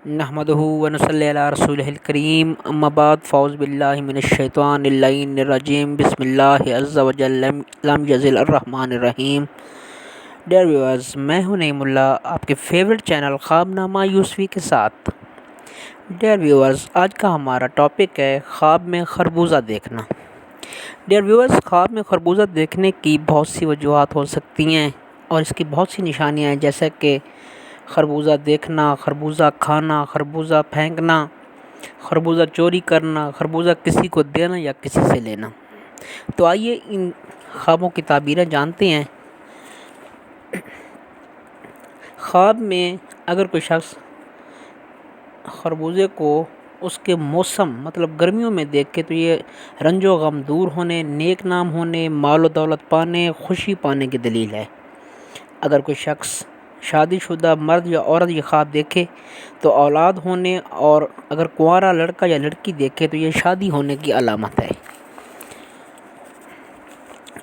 نحمدہ ونصلی علی رسولہ الکریم اما بعد فاعوذ باللہ من الشیطان اللعین الرجیم بسم اللہ عز وجل لم یزل الرحمن الرحیم۔ ڈیئر ویورز، میں ہوں نعیم اللہ، آپ کے فیوریٹ چینل خواب نامہ یوسفی کے ساتھ۔ ڈیئر ویورز، آج کا ہمارا ٹاپک ہے خواب میں خربوزہ دیکھنا۔ ڈیئر ویورز، خواب میں خربوزہ دیکھنے کی بہت سی وجوہات ہو سکتی ہیں اور اس کی بہت سی نشانیاں ہیں، جیسے کہ خربوزہ دیکھنا، خربوزہ کھانا، خربوزہ پھینکنا، خربوزہ چوری کرنا، خربوزہ کسی کو دینا یا کسی سے لینا۔ تو آئیے ان خوابوں کی تعبیریں جانتے ہیں۔ خواب میں اگر کوئی شخص خربوزے کو اس کے موسم مطلب گرمیوں میں دیکھے تو یہ رنج و غم دور ہونے، نیک نام ہونے، مال و دولت پانے، خوشی پانے کی دلیل ہے۔ اگر کوئی شخص شادی شدہ مرد یا عورت یہ خواب دیکھے تو اولاد ہونے، اور اگر کنوارا لڑکا یا لڑکی دیکھے تو یہ شادی ہونے کی علامت ہے۔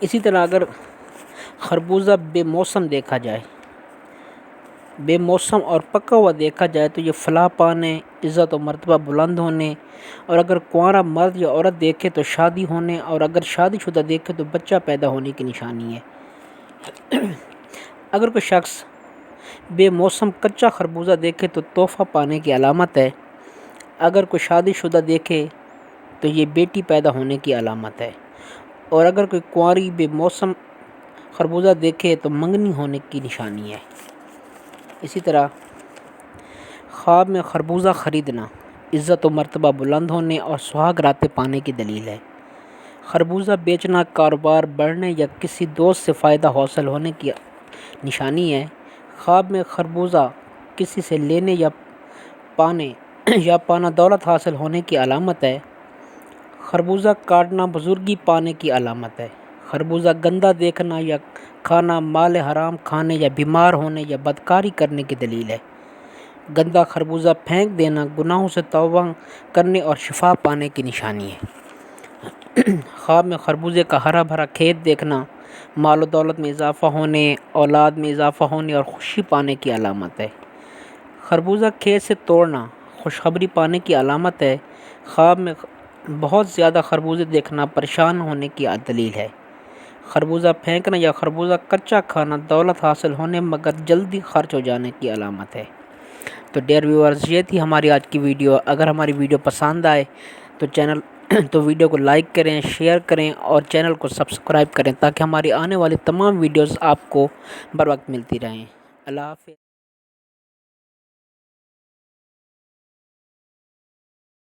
اسی طرح اگر خربوزہ بے موسم دیکھا جائے، بے موسم اور پکا ہوا دیکھا جائے تو یہ فلاح پانے، عزت و مرتبہ بلند ہونے، اور اگر کنوارا مرد یا عورت دیکھے تو شادی ہونے، اور اگر شادی شدہ دیکھے تو بچہ پیدا ہونے کی نشانی ہے۔ اگر کوئی شخص بے موسم کچا خربوزہ دیکھے تو تحفہ پانے کی علامت ہے۔ اگر کوئی شادی شدہ دیکھے تو یہ بیٹی پیدا ہونے کی علامت ہے، اور اگر کوئی کنواری بے موسم خربوزہ دیکھے تو منگنی ہونے کی نشانی ہے۔ اسی طرح خواب میں خربوزہ خریدنا عزت و مرتبہ بلند ہونے اور سہاگ راتیں پانے کی دلیل ہے۔ خربوزہ بیچنا کاروبار بڑھنے یا کسی دوست سے فائدہ حاصل ہونے کی نشانی ہے۔ خواب میں خربوزہ کسی سے لینے یا پانا دولت حاصل ہونے کی علامت ہے۔ خربوزہ کاٹنا بزرگی پانے کی علامت ہے۔ خربوزہ گندا دیکھنا یا کھانا مال حرام کھانے یا بیمار ہونے یا بدکاری کرنے کی دلیل ہے۔ گندا خربوزہ پھینک دینا گناہوں سے توبہ کرنے اور شفا پانے کی نشانی ہے۔ خواب میں خربوزے کا ہرا بھرا کھیت دیکھنا مال و دولت میں اضافہ ہونے، اولاد میں اضافہ ہونے اور خوشی پانے کی علامت ہے۔ خربوزہ کھیت سے توڑنا خوشخبری پانے کی علامت ہے۔ خواب میں بہت زیادہ خربوزے دیکھنا پریشان ہونے کی دلیل ہے۔ خربوزہ پھینکنا یا خربوزہ کچا کھانا دولت حاصل ہونے مگر جلدی خرچ ہو جانے کی علامت ہے۔ تو ڈیئر ویورز، یہ تھی ہماری آج کی ویڈیو۔ اگر ہماری ویڈیو پسند آئے تو ویڈیو کو لائک کریں، شیئر کریں اور چینل کو سبسکرائب کریں تاکہ ہماری آنے والی تمام ویڈیوز آپ کو بر وقت ملتی رہیں۔ اللہ حافظ۔